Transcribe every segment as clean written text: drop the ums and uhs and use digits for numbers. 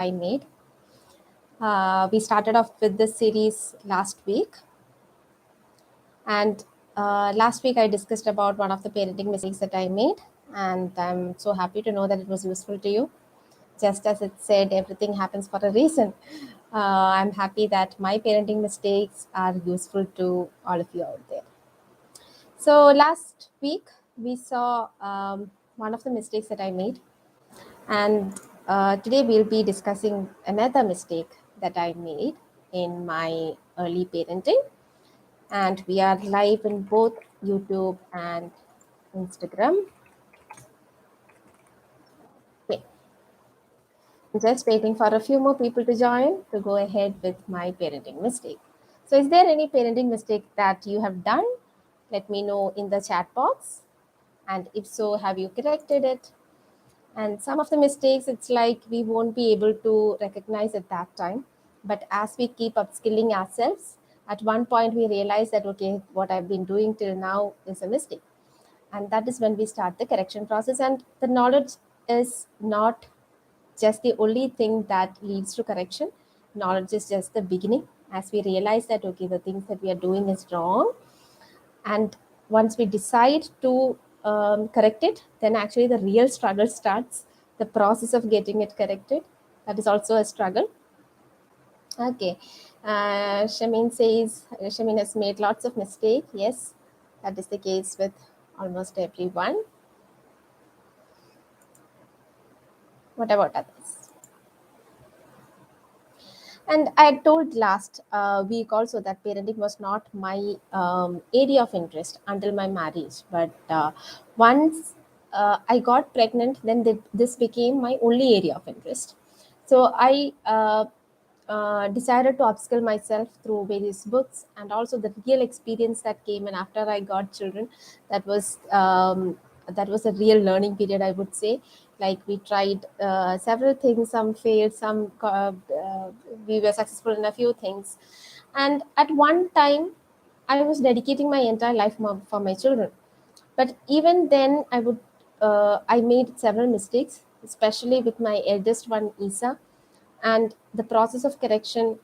I made. We started off with this series last week, and last week I discussed about one of the parenting mistakes that I made, and I'm so happy to know that it was useful to you. Just as it said, everything happens for a reason. I'm happy that my parenting mistakes are useful to all of you out there. So last week we saw one of the mistakes that I made, and today we'll be discussing another mistake that I made in my early parenting. And we are live in both YouTube and Instagram. Okay. Just waiting for a few more people to join to go ahead with my parenting mistake. So, is there any parenting mistake that you have done? Let me know in the chat box. And if so, have you corrected it? And some of the mistakes, it's like we won't be able to recognize at that time. But as we keep upskilling ourselves, at one point we realize that, okay, what I've been doing till now is a mistake. And that is when we start the correction process. And the knowledge is not just the only thing that leads to correction. Knowledge is just the beginning. As we realize that, okay, the things that we are doing is wrong, and once we decide to correct it, then actually the real struggle starts, the process of getting it corrected. That is also a struggle. Okay. Shamin says Shamin has made lots of mistakes. Yes, that is the case with almost everyone. What about others? And I told last week also that parenting was not my area of interest until my marriage. But once I got pregnant, then this became my only area of interest. So I decided to upskill myself through various books, and also the real experience that came in after I got children. That was a real learning period, I would say. Like, we tried several things, some failed, some we were successful in a few things, and at one time I was dedicating my entire life for my children. But even then I made several mistakes, especially with my eldest one, Isa. And the process of correction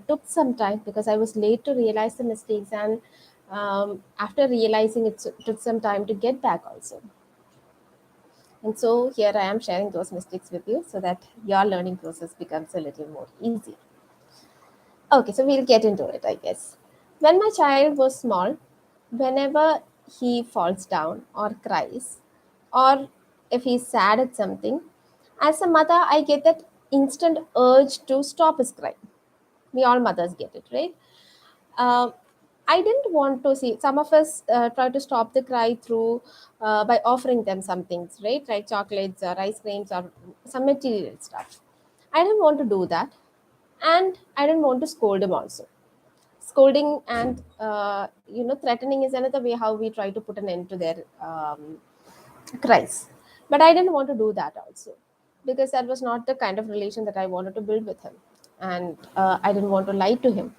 took some time because I was late to realize the mistakes, and after realizing it took some time to get back also. And so here I am sharing those mistakes with you so that your learning process becomes a little more easy. Okay, so we'll get into it, I guess. When my child was small, whenever he falls down or cries, or if he's sad at something, as a mother, I get that instant urge to stop his cry. We all mothers get it, right? uh, I didn't want to see some of us try to stop the cry through by offering them some things, right? Like chocolates or ice creams or some material stuff. I didn't want to do that, and I didn't want to scold him also. Scolding and threatening is another way how we try to put an end to their cries. But I didn't want to do that also, because that was not the kind of relation that I wanted to build with him. And I didn't want to lie to him,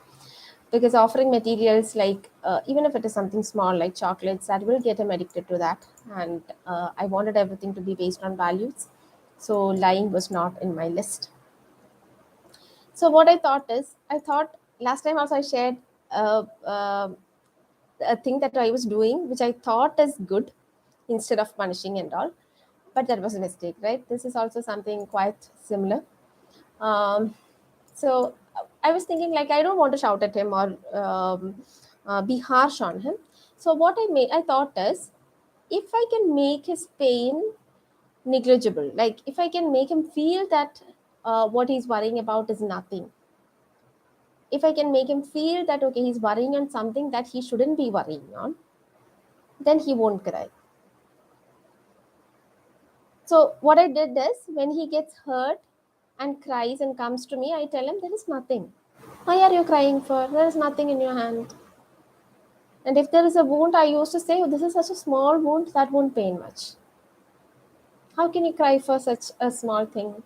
because offering materials, like even if it is something small like chocolates, that will get him addicted to that. And I wanted everything to be based on values, so lying was not in my list. So what I thought last time also I shared uh, uh, a thing that I was doing, which I thought is good, instead of punishing and all. But that was a mistake, right? This is also something quite similar. So I was thinking, like, I don't want to shout at him or be harsh on him. So what I thought is, if I can make his pain negligible, like if I can make him feel that what he's worrying about is nothing, if I can make him feel that, okay, he's worrying on something that he shouldn't be worrying on, then he won't cry. So what I did is, when he gets hurt and cries and comes to me, I tell him, there is nothing. Why are you crying for? There is nothing in your hand. And if there is a wound, I used to say, oh, this is such a small wound, that won't pain much. How can you cry for such a small thing?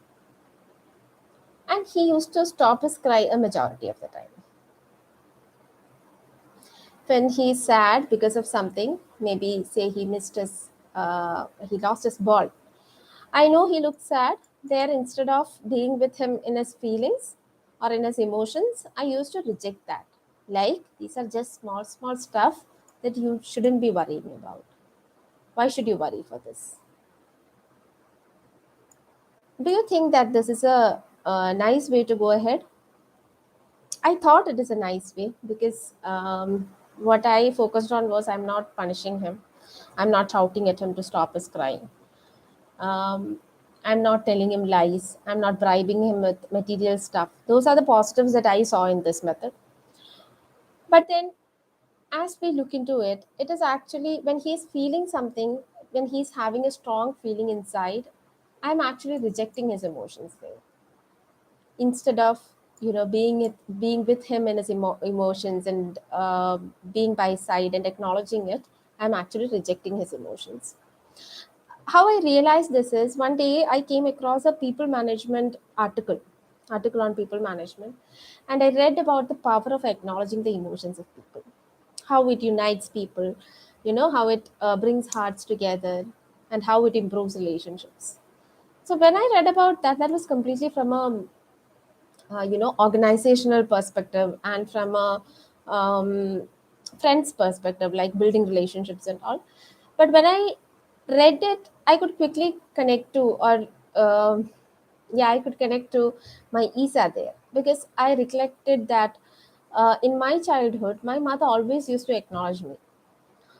And he used to stop his cry a majority of the time. When he's sad because of something, maybe say he lost his ball. I know he looked sad, There, instead of being with him in his feelings or in his emotions, I used to reject that. Like, these are just small, small stuff that you shouldn't be worrying about. Why should you worry for this? Do you think that this is a nice way to go ahead? I thought it is a nice way because what I focused on was I'm not punishing him. I'm not shouting at him to stop his crying. Um, I'm not telling him lies. I'm not bribing him with material stuff. Those are the positives that I saw in this method. But then, as we look into it, it is actually when he's feeling something, when he's having a strong feeling inside, I'm actually rejecting his emotions there. Instead of being with him in his emotions and being by his side and acknowledging it, I'm actually rejecting his emotions. How I realized this is one day I came across a people management article on people management, and I read about the power of acknowledging the emotions of people, how it unites people, how it brings hearts together, and how it improves relationships. So when I read about that, that was completely from a organizational perspective and from a friend's perspective, like building relationships and all. But when I read it, I could quickly connect to, or yeah, I could connect to my Isa there, because I recollected that in my childhood my mother always used to acknowledge me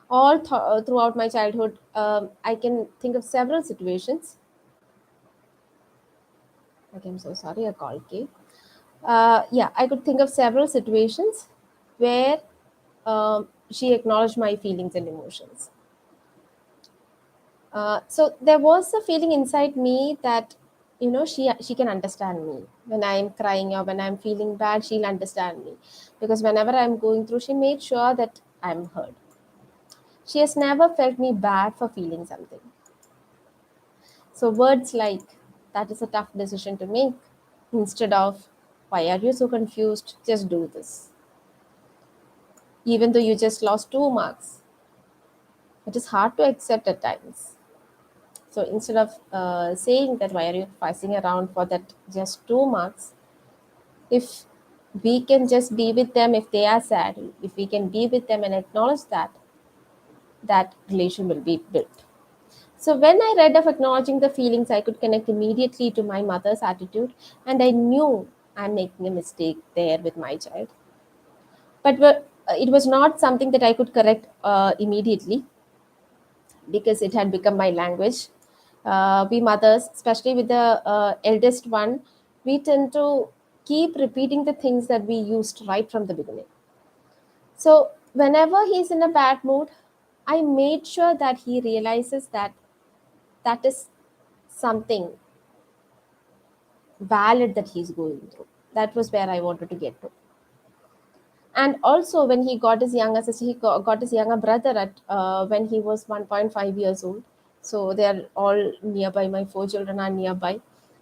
throughout my childhood. I can think of several situations. Okay, I'm so sorry, a call came. Yeah, I could think of several situations where she acknowledged my feelings and emotions. So there was a feeling inside me that she can understand me when I'm crying or when I'm feeling bad. She'll understand me because whenever I'm going through, she made sure that I'm heard. She has never felt me bad for feeling something. So words like that is a tough decision to make, instead of why are you so confused? Just do this even though you just lost 2 marks. It is hard to accept at times. So instead of saying that why are you fussing around for that just 2 marks, if we can just be with them if they are sad, if we can be with them and acknowledge that, that relation will be built. So when I read of acknowledging the feelings, I could connect immediately to my mother's attitude, and I knew I'm making a mistake there with my child. But it was not something that I could correct immediately because it had become my language. We mothers, especially with the eldest one, we tend to keep repeating the things that we used right from the beginning. So, whenever he's in a bad mood, I made sure that he realizes that that is something valid that he's going through. That was where I wanted to get to. And also, when he got his younger sister, got his younger brother at when he was 1.5 years old. So they are all nearby. My 4 children are nearby,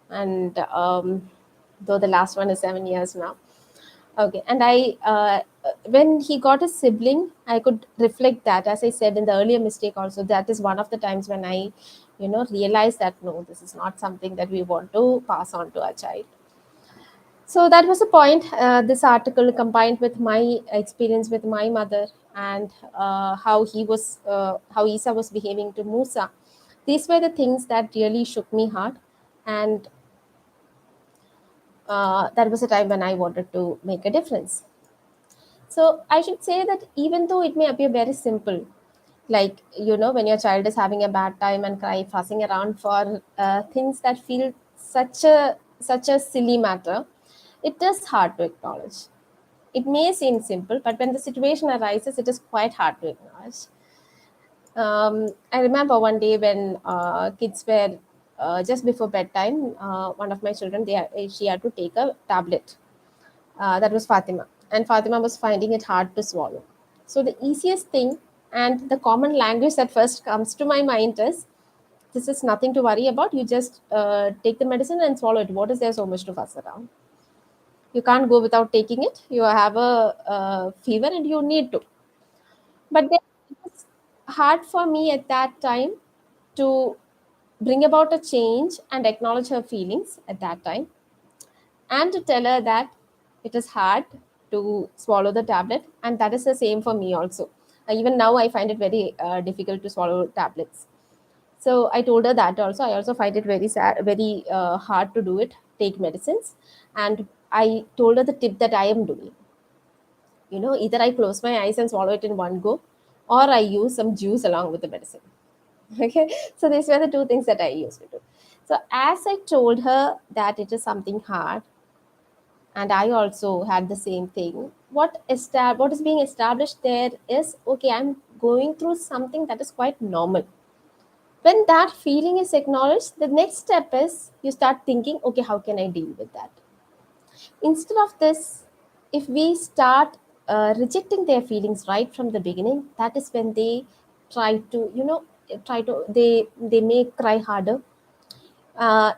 and though the last one is 7 years now. Okay, and when he got a sibling, I could reflect that. As I said in the earlier mistake, also that is one of the times when I, realized that no, this is not something that we want to pass on to our child. So that was the point. This article combined with my experience with my mother and how Isa was behaving to Musa. These were the things that really shook me hard, and that was the time when I wanted to make a difference. So I should say that even though it may appear very simple, like when your child is having a bad time and cry, fussing around for things that feel such a silly matter, it is hard to acknowledge. It may seem simple, but when the situation arises, it is quite hard to acknowledge. I remember one day when kids were just before bedtime. One of my children, she had to take a tablet. That was Fatima, and Fatima was finding it hard to swallow. So the easiest thing and the common language that first comes to my mind is, "This is nothing to worry about. You just take the medicine and swallow it. What is there so much to fuss around? You can't go without taking it. You have a fever and you need to." But then it was hard for me at that time to bring about a change and acknowledge her feelings at that time, and to tell her that it is hard to swallow the tablet, and that is the same for me also. Even now I find it very difficult to swallow tablets. So I told her that also I also find it very sad, very hard to do it, take medicines. And I told her the tip that I am doing. Either I close my eyes and swallow it in one go, or I use some juice along with the medicine. Okay, so these were the two things that I used to do. So as I told her that it is something hard, and I also had the same thing, what is being established there is, okay, I'm going through something that is quite normal. When that feeling is acknowledged, the next step is you start thinking, okay, how can I deal with that? Instead of this, if we start rejecting their feelings right from the beginning, that is when they try to, they may cry harder,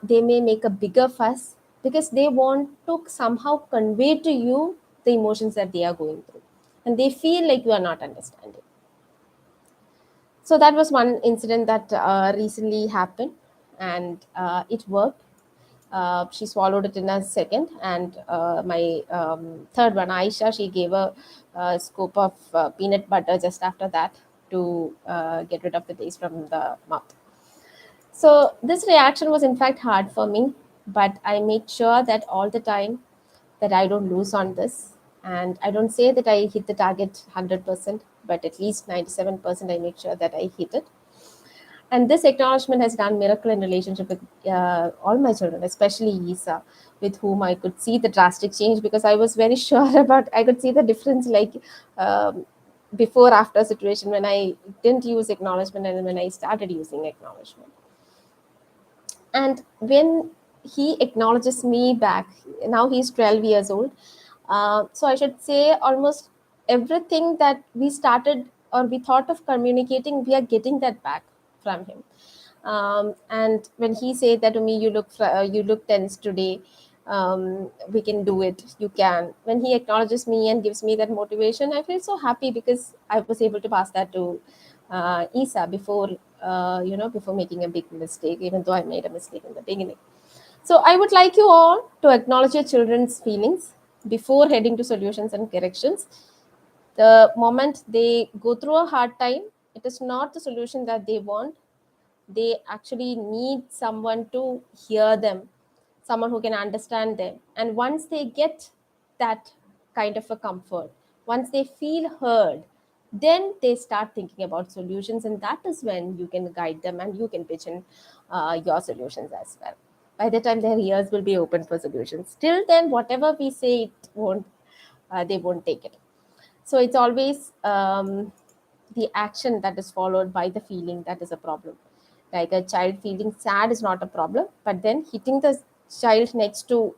they may make a bigger fuss, because they want to somehow convey to you the emotions that they are going through, and they feel like you are not understanding. So that was one incident that recently happened, and it worked. She swallowed it in a second, and my third one, Aisha, she gave a scoop of peanut butter just after that to get rid of the taste from the mouth. So this reaction was in fact hard for me, but I make sure that all the time that I don't lose on this. And I don't say that I hit the target 100%, but at least 97% I make sure that I hit it. And this acknowledgement has done miracle in relationship with all my children, especially Isa, with whom I could see the drastic change, because I was very sure about, I could see the difference, like um, before after situation when I didn't use acknowledgement and when I started using acknowledgement. And when he acknowledges me back, now he's 12 years old. So I should say almost everything that we started or we thought of communicating, we are getting that back from him. And when he said that to me, you look tense today, we can do it, you can. When he acknowledges me and gives me that motivation, I feel so happy, because I was able to pass that to Isa before, before making a big mistake, even though I made a mistake in the beginning. So I would like you all to acknowledge your children's feelings before heading to solutions and corrections. The moment they go through a hard time, it is not the solution that they want. They actually need someone to hear them, someone who can understand them. And once they get that kind of a comfort, once they feel heard, then they start thinking about solutions, and that is when you can guide them and you can pitch in your solutions as well. By the time their ears will be open for solutions, till then whatever we say, it won't they won't take it. So it's always the action that is followed by the feeling that is a problem. Like a child feeling sad is not a problem, but then hitting the child next to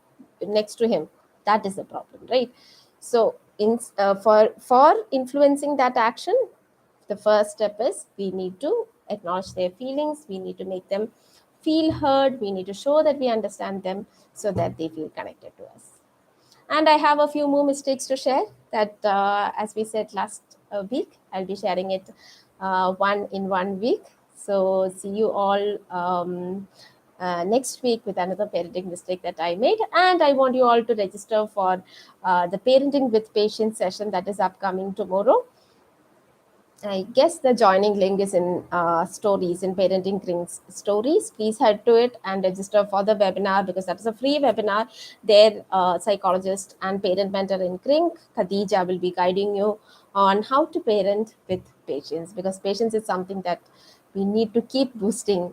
him, that is a problem, right? So for influencing that action, the first step is we need to acknowledge their feelings. We need to make them feel heard. We need to show that we understand them so that they feel connected to us. And I have a few more mistakes to share that, as we said last week, I'll be sharing it one in 1 week. So see you all next week with another parenting mistake that I made. And I want you all to register for the Parenting with Patience session that is upcoming tomorrow. I guess the joining link is in stories, in Parenting Kring's stories. Please head to it and register for the webinar, because that is a free webinar. Their psychologist and parent mentor in Kring, Khadija, will be guiding you on how to parent with patience, because patience is something that we need to keep boosting